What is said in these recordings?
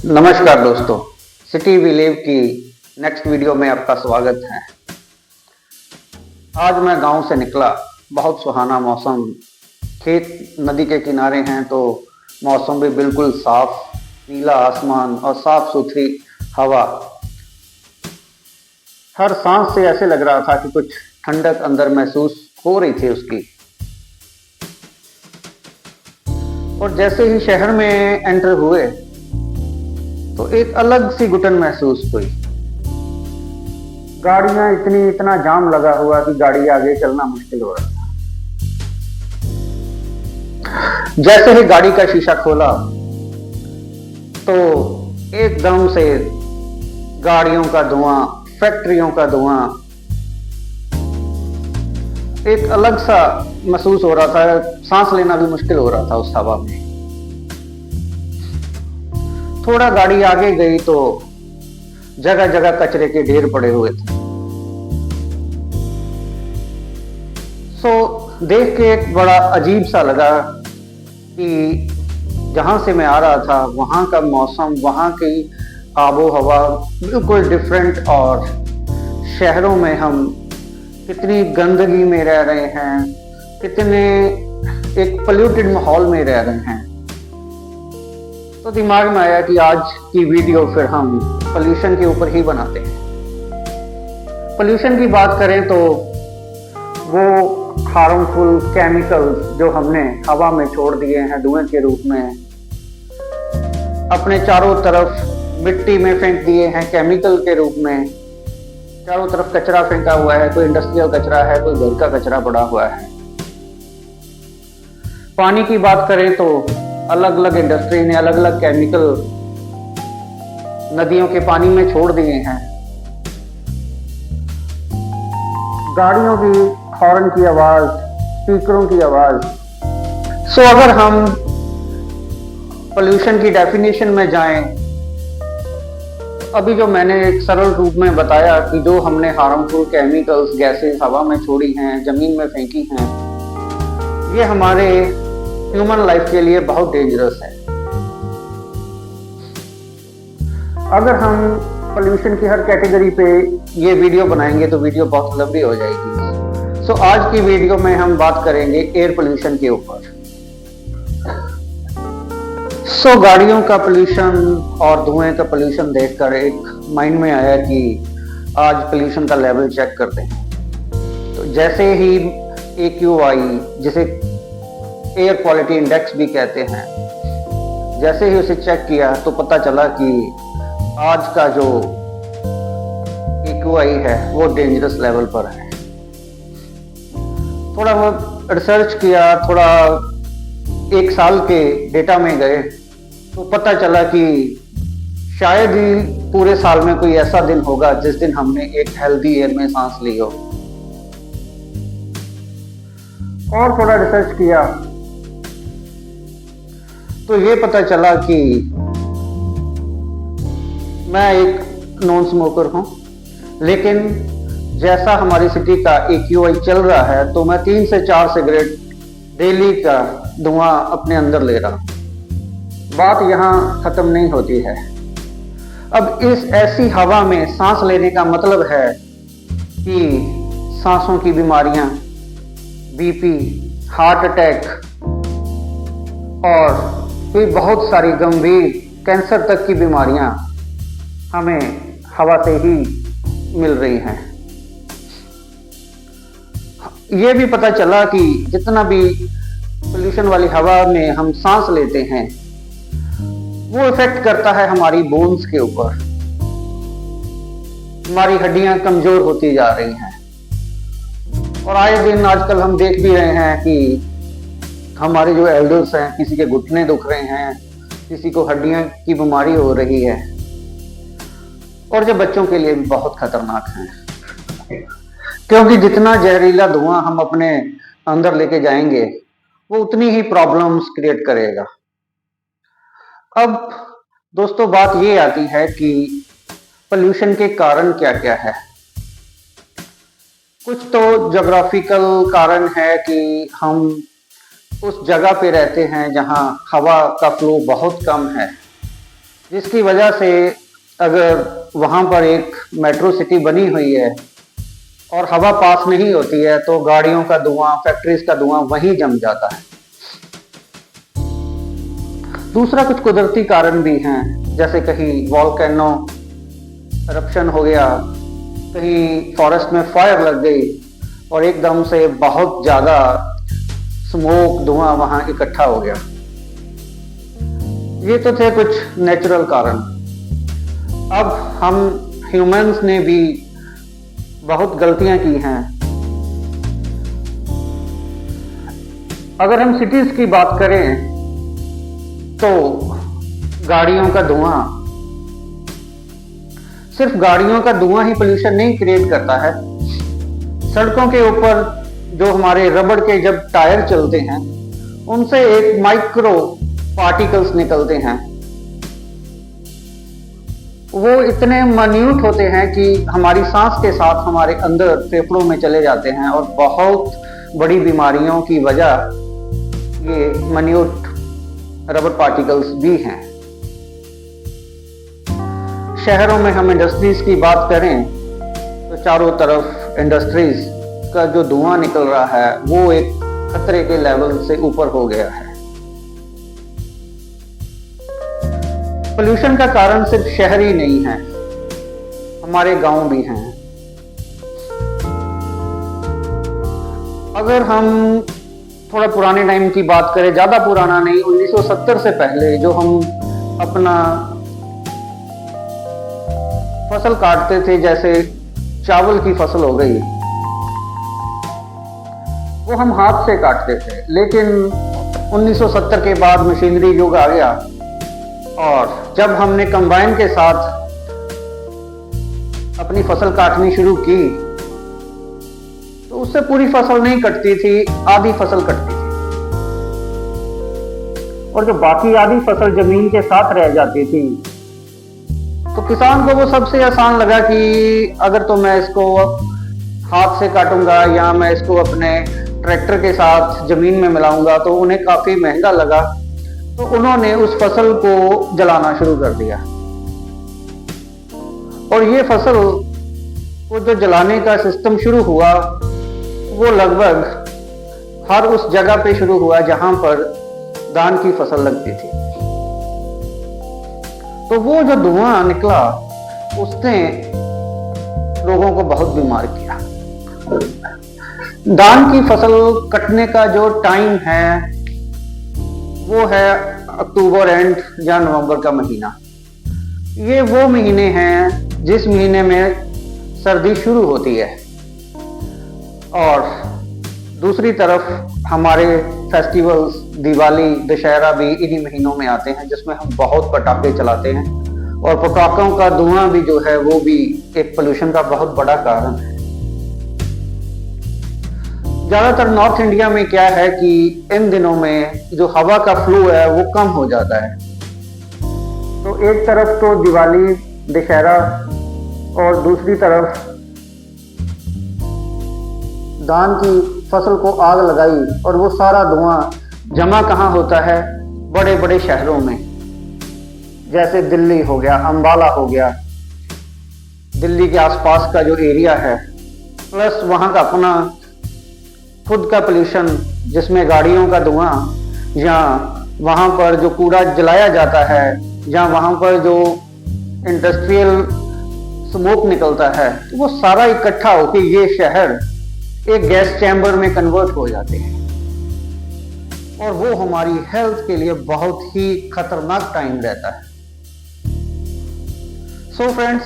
नमस्कार दोस्तों, city we live की नेक्स्ट वीडियो में आपका स्वागत है। आज मैं गांव से निकला। बहुत सुहाना मौसम, खेत नदी के किनारे हैं तो मौसम भी बिल्कुल साफ, नीला आसमान और साफ सुथरी हवा। हर सांस से ऐसे लग रहा था कि कुछ ठंडक अंदर महसूस हो रही थी उसकी। और जैसे ही शहर में एंटर हुए तो एक अलग सी घुटन महसूस हुई। गाड़ियां इतना जाम लगा हुआ कि गाड़ी आगे चलना मुश्किल हो रहा था। जैसे ही गाड़ी का शीशा खोला तो एकदम से गाड़ियों का धुआं, फैक्ट्रियों का धुआं एक अलग सा महसूस हो रहा था। सांस लेना भी मुश्किल हो रहा था उस हवा में। थोड़ा गाड़ी आगे गई तो जगह जगह कचरे के ढेर पड़े हुए थे। देख के एक बड़ा अजीब सा लगा कि जहां से मैं आ रहा था वहां का मौसम, वहां की आबो हवा बिल्कुल डिफरेंट, और शहरों में हम कितनी गंदगी में रह रहे हैं, कितने एक पोल्यूटेड माहौल में रह रहे हैं। तो दिमाग में आया कि आज की वीडियो फिर हम पोल्यूशन के ऊपर ही बनाते हैं। पोल्यूशन की बात करें तो वो हार्मफुल केमिकल्स जो हमने हवा में छोड़ दिए हैं धुएं के रूप में, अपने चारों तरफ मिट्टी में फेंक दिए हैं केमिकल के रूप में। चारों तरफ कचरा फेंका हुआ है, कोई इंडस्ट्रियल कचरा है, कोई घर का कचरा पड़ा हुआ है। पानी की बात करें तो अलग अलग इंडस्ट्री ने अलग अलग केमिकल नदियों के पानी में छोड़ दिए हैं। गाड़ियों की हॉर्न की आवाज, स्पीकरों की आवाज। अगर हम पोल्यूशन की डेफिनेशन में जाएं, अभी जो मैंने एक सरल रूप में बताया कि जो हमने हार्मफुल केमिकल्स, गैसेस हवा में छोड़ी हैं, जमीन में फेंकी हैं, ये हमारे ह्यूमन लाइफ के लिए बहुत डेंजरस है। अगर हम पोल्यूशन की हर कैटेगरी पे ये वीडियो बनाएंगे तो वीडियो बहुत लंबी हो जाएगी। आज की वीडियो में हम बात करेंगे एयर पोल्यूशन के ऊपर। गाड़ियों का पोल्यूशन और धुएं का पोल्यूशन देखकर एक माइंड में आया कि आज पोल्यूशन का लेवल चेक करते हैं। तो जैसे ही AQI, जिसे एयर क्वालिटी इंडेक्स भी कहते हैं, जैसे ही उसे चेक किया तो पता चला कि आज का जो AQI है वो डेंजरस लेवल पर है। थोड़ा बहुत रिसर्च किया, थोड़ा एक साल के डेटा में गए तो पता चला कि शायद ही पूरे साल में कोई ऐसा दिन होगा जिस दिन हमने एक हेल्दी एयर में सांस ली हो। और थोड़ा रिसर्च किया तो ये पता चला कि मैं एक नॉन स्मोकर हूं, लेकिन जैसा हमारी सिटी का AQI चल रहा है तो मैं 3 से 4 सिगरेट डेली का धुआं अपने अंदर ले रहा हूं। बात यहां खत्म नहीं होती है। अब इस ऐसी हवा में सांस लेने का मतलब है कि सांसों की बीमारियां, BP, हार्ट अटैक और कोई बहुत सारी गंभीर कैंसर तक की बीमारियां हमें हवा से ही मिल रही हैं। ये भी पता चला कि जितना भी पोल्यूशन वाली हवा में हम सांस लेते हैं वो इफेक्ट करता है हमारी बोन्स के ऊपर। हमारी हड्डियां कमजोर होती जा रही हैं और आए दिन आजकल हम देख भी रहे हैं कि हमारे जो एल्डर्स हैं, किसी के घुटने दुख रहे हैं, किसी को हड्डियां की बीमारी हो रही है, और जो बच्चों के लिए भी बहुत खतरनाक है, क्योंकि जितना जहरीला धुआं हम अपने अंदर लेके जाएंगे वो उतनी ही प्रॉब्लम्स क्रिएट करेगा। अब दोस्तों बात ये आती है कि पोल्यूशन के कारण क्या क्या है। कुछ तो ज्योग्राफिकल कारण है कि हम उस जगह पे रहते हैं जहां हवा का फ्लो बहुत कम है, जिसकी वजह से अगर वहाँ पर एक मेट्रो सिटी बनी हुई है और हवा पास नहीं होती है तो गाड़ियों का धुआं, फैक्ट्रीज का धुआं वहीं जम जाता है। दूसरा कुछ कुदरती कारण भी हैं, जैसे कहीं वॉल्केनो eruption हो गया, कहीं फॉरेस्ट में फायर लग गई और एकदम से बहुत ज्यादा स्मोक, धुआं वहां इकट्ठा हो गया। ये तो थे कुछ नेचुरल कारण। अब हम ह्यूमंस ने भी बहुत गलतियां की हैं। अगर हम सिटीज की बात करें तो गाड़ियों का धुआं, सिर्फ गाड़ियों का धुआं ही पोल्यूशन नहीं क्रिएट करता है। सड़कों के ऊपर जो हमारे रबड़ के जब टायर चलते हैं उनसे एक माइक्रो पार्टिकल्स निकलते हैं। वो इतने मान्यूट होते हैं कि हमारी सांस के साथ हमारे अंदर फेफड़ों में चले जाते हैं और बहुत बड़ी बीमारियों की वजह ये मान्यूट रबर पार्टिकल्स भी हैं। शहरों में हम इंडस्ट्रीज की बात करें तो चारों तरफ इंडस्ट्रीज का जो धुआं निकल रहा है वो एक खतरे के लेवल से ऊपर हो गया है। पोल्यूशन का कारण सिर्फ शहर ही नहीं है, हमारे गांव भी हैं। अगर हम थोड़ा पुराने टाइम की बात करें, ज्यादा पुराना नहीं, 1970 से पहले जो हम अपना फसल काटते थे, जैसे चावल की फसल हो गई, वो हम हाथ से काटते थे। लेकिन 1970 के बाद मशीनरी युग आ गया और जब हमने कंबाइन के साथ अपनी फसल काटनी शुरू की तो उससे पूरी फसल नहीं कटती थी, आधी फसल कटती थी और जो बाकी आधी फसल जमीन के साथ रह जाती थी तो किसान को वो सबसे आसान लगा कि अगर तो मैं इसको हाथ से काटूंगा या मैं इसको अपने ट्रैक्टर के साथ जमीन में मिलाऊंगा तो उन्हें काफी महंगा लगा। तो उन्होंने उस फसल को जलाना शुरू कर दिया और ये फसल को जो जलाने का सिस्टम शुरू हुआ वो लगभग हर उस जगह पे शुरू हुआ जहां पर धान की फसल लगती थी। तो वो जो धुआं निकला उसने लोगों को बहुत बीमार किया। धान की फसल कटने का जो टाइम है वो है अक्टूबर एंड या नवंबर का महीना। ये वो महीने हैं जिस महीने में सर्दी शुरू होती है और दूसरी तरफ हमारे फेस्टिवल्स, दिवाली, दशहरा भी इन्हीं महीनों में आते हैं जिसमें हम बहुत पटाखे चलाते हैं और पटाखों का धुआं भी जो है वो भी एक पोल्यूशन का बहुत बड़ा कारण है। ज्यादातर नॉर्थ इंडिया में क्या है कि इन दिनों में जो हवा का फ्लो है वो कम हो जाता है। तो एक तरफ तो दिवाली, दशहरा और दूसरी तरफ धान की फसल को आग लगाई और वो सारा धुआं जमा कहाँ होता है? बड़े बड़े शहरों में, जैसे दिल्ली हो गया, अंबाला हो गया, दिल्ली के आसपास का जो एरिया है, प्लस वहाँ का अपना खुद का पोल्यूशन जिसमें गाड़ियों का धुआं या वहाँ पर जो कूड़ा जलाया जाता है या वहाँ पर जो इंडस्ट्रियल स्मोक निकलता है, तो वो सारा इकट्ठा होकर ये शहर एक गैस चैम्बर में कन्वर्ट हो जाते हैं और वो हमारी हेल्थ के लिए बहुत ही खतरनाक टाइम रहता है। सो फ्रेंड्स,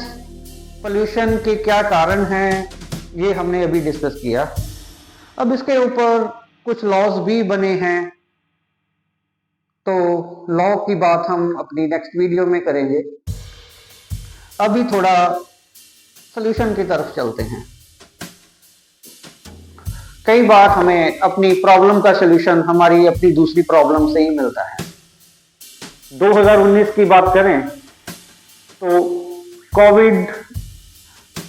पोल्यूशन के क्या कारण हैं ये हमने अभी डिस्कस किया। अब इसके ऊपर कुछ लॉज भी बने हैं, तो लॉ की बात हम अपनी नेक्स्ट वीडियो में करेंगे। अभी थोड़ा सॉल्यूशन की तरफ चलते हैं। कई बार हमें अपनी प्रॉब्लम का सॉल्यूशन हमारी अपनी दूसरी प्रॉब्लम से ही मिलता है। 2019 की बात करें तो कोविड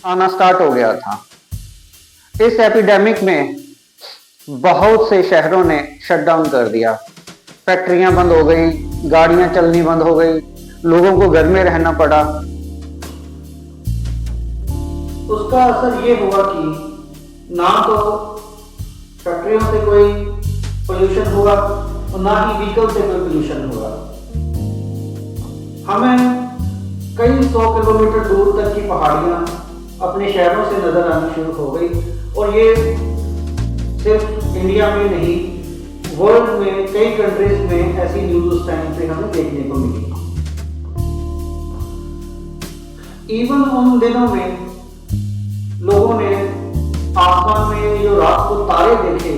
आना स्टार्ट हो गया था। इस एपिडेमिक में बहुत से शहरों ने शटडाउन कर दिया, फैक्ट्रियां बंद हो गई, गाड़ियां चलनी बंद हो गई, लोगों को घर में रहना पड़ा। उसका असर ये हुआ कि ना तो फैक्ट्रियों से कोई पोल्यूशन हुआ और ना ही व्हीकल से कोई पोल्यूशन हुआ। हमें कई 100 किलोमीटर दूर तक की पहाड़ियां अपने शहरों से नजर आनी शुरू हो गई, और ये सिर्फ इंडिया में नहीं, वर्ल्ड में कई कंट्रीज में ऐसी न्यूज उस टाइम पे हमें देखने को मिली। इवन उन दिनों में लोगों ने आसमान में जो रात को तारे देखे,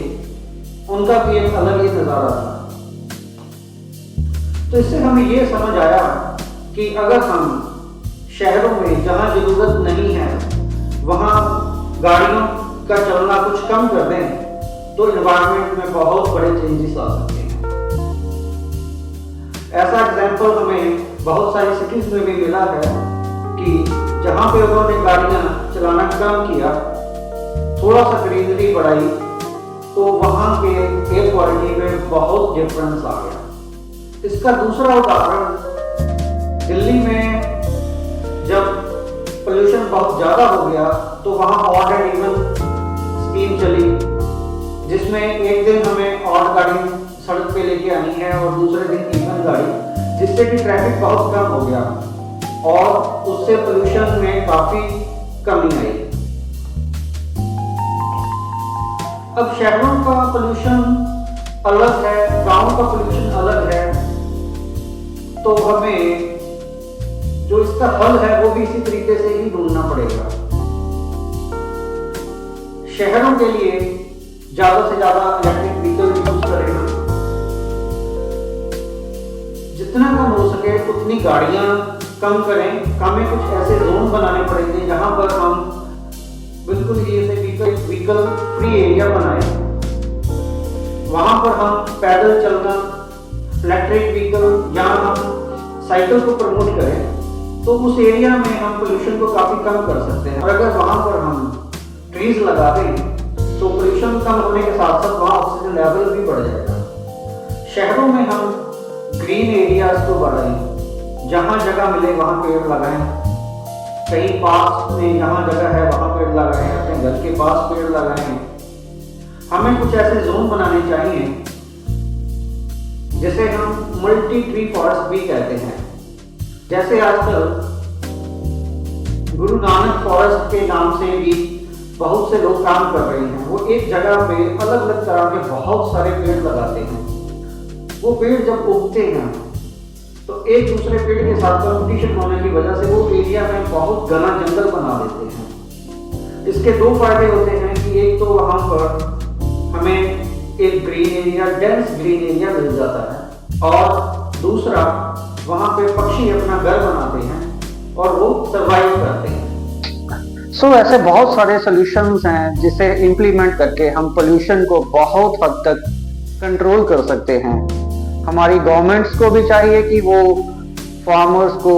उनका भी एक अलग ही नजारा था। तो इससे हमें ये समझ आया कि अगर हम शहरों में जहां जरूरत नहीं है वहां गाड़ियों का चलना कुछ कम कर दें, तो एनवायरनमेंट में बहुत बड़े चेंजेस आ सकते हैं। ऐसा एग्जाम्पल हमें बहुत सारी सिटीज में भी मिला है कि जहां पे उन्होंने गाड़ियां चलाना कम किया, थोड़ा सा ग्रीनरी बढ़ाई, तो वहां के एयर क्वालिटी में बहुत डिफरेंस आ गया। इसका दूसरा उदाहरण, दिल्ली में जब पोल्यूशन बहुत ज्यादा हो गया तो वहां ऑड एंड इवन स्कीम चली, जिसमें एक दिन हमें ऑड गाड़ी सड़क पे लेके आनी है और दूसरे दिन इवन गाड़ी, जिससे कि ट्रैफिक बहुत कम हो गया और उससे पोल्यूशन में काफी कमी आई। अब शहरों का पोल्यूशन अलग है, गांव का पोल्यूशन अलग है, तो हमें जो इसका हल है वो भी इसी तरीके से ही ढूंढना पड़ेगा। शहरों के लिए ज्यादा से ज्यादा इलेक्ट्रिक व्हीकल यूज करें, जितना कम हो सके उतनी गाड़ियां कम करें। हमें कुछ ऐसे जोन बनाने पड़ेंगे जहां पर हम बिल्कुल ही ऐसे व्हीकल फ्री एरिया बनाएं, वहां पर हम पैदल चलना, इलेक्ट्रिक व्हीकल या हम साइकिल को प्रमोट करें, तो उस एरिया में हम पोल्यूशन को काफी कम कर सकते हैं। और अगर वहां पर हम ट्रीज लगा दें तो पोल्यूशन कम होने के साथ साथ वहां ऑक्सीजन लेवल भी बढ़ जाएगा। शहरों में हम ग्रीन एरियाज को बढ़ाएं, जहां जगह मिले वहां पेड़ लगाएं, कहीं पास में जहां जगह है वहां पेड़ लगाएं, अपने घर के पास पेड़ लगाएं। हमें कुछ ऐसे जोन बनाने चाहिए जिसे हम मल्टी ट्री फॉरेस्ट भी कहते हैं। जैसे आजकल गुरु नानक फॉरेस्ट के नाम से भी बहुत से लोग काम कर रहे हैं। वो एक जगह पे अलग अलग तरह के बहुत सारे पेड़ लगाते हैं। वो पेड़ जब उगते हैं तो एक दूसरे पेड़ के साथ कंपटीशन होने की वजह से वो एरिया में बहुत घना जंगल बना देते हैं। इसके दो फायदे होते हैं कि एक तो वहां पर हमें एक green area, dense green area मिल जाता है, और दूसरा वहां पे पक्षी अपना घर बनाते हैं और वो सरवाइव करते हैं। ऐसे बहुत सारे सॉल्यूशंस हैं जिसे इंप्लीमेंट करके हम पोल्यूशन को बहुत हद तक कंट्रोल कर सकते हैं। हमारी गवर्नमेंट्स को भी चाहिए कि वो फार्मर्स को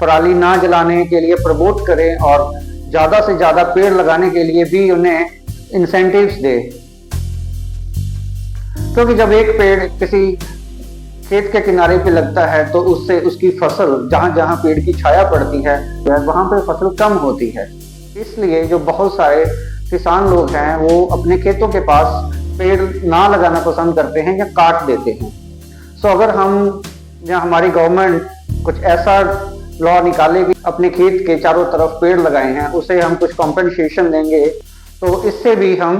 पराली ना जलाने के लिए प्रमोट करें और ज्यादा से ज्यादा पेड़ लगाने के लिए भी उन्हें इंसेंटिव्स दे, क्योंकि जब एक पेड़ किसी खेत के किनारे पे लगता है तो उससे उसकी फसल, जहां जहां पेड़ की छाया पड़ती है वहां पे फसल कम होती है। इसलिए जो बहुत सारे किसान लोग हैं वो अपने खेतों के पास पेड़ ना लगाना पसंद करते हैं या काट देते हैं। अगर हम या हमारी गवर्नमेंट कुछ ऐसा लॉ निकाले कि अपने खेत के चारों तरफ पेड़ लगाए हैं, उसे हम कुछ कॉम्पेंसेशन देंगे, तो इससे भी हम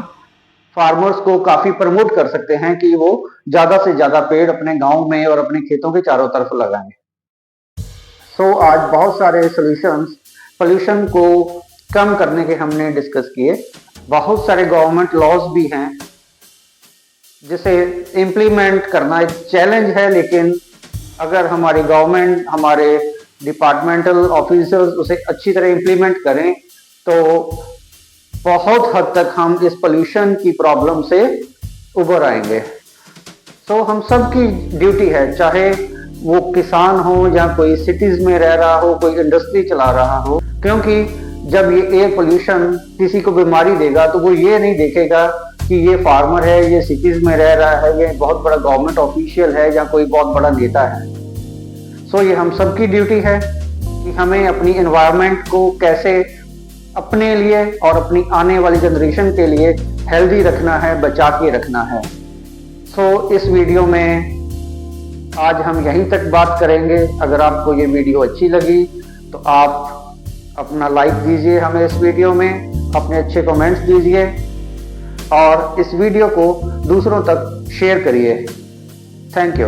फार्मर्स को काफी प्रमोट कर सकते हैं कि वो ज्यादा से ज्यादा पेड़ अपने गांव में और अपने खेतों के चारों तरफ लगाएं। आज बहुत सारे सॉल्यूशंस पोल्यूशन को कम करने के हमने डिस्कस किए। बहुत सारे गवर्नमेंट लॉज भी हैं जिसे इम्प्लीमेंट करना एक चैलेंज है, लेकिन अगर हमारी गवर्नमेंट, हमारे डिपार्टमेंटल ऑफिसर्स उसे अच्छी तरह इम्प्लीमेंट करें तो बहुत हद तक हम इस पोल्यूशन की प्रॉब्लम से उबर आएंगे। हम सब की ड्यूटी है, चाहे वो किसान हो या कोई सिटीज में रह रहा हो, कोई इंडस्ट्री चला रहा हो, क्योंकि जब ये एयर पोल्यूशन किसी को बीमारी देगा तो वो ये नहीं देखेगा कि ये फार्मर है, ये सिटीज में रह रहा है, ये बहुत बड़ा गवर्नमेंट ऑफिशियल है या कोई बहुत बड़ा नेता है। सो ये हम सबकी ड्यूटी है कि हमें अपनी एनवायरनमेंट को कैसे अपने लिए और अपनी आने वाली जनरेशन के लिए हेल्दी रखना है, बचा के रखना है। सो इस वीडियो में आज हम यहीं तक बात करेंगे। अगर आपको ये वीडियो अच्छी लगी तो आप अपना लाइक दीजिए हमें इस वीडियो में, अपने अच्छे कमेंट्स दीजिए और इस वीडियो को दूसरों तक शेयर करिए। Thank you.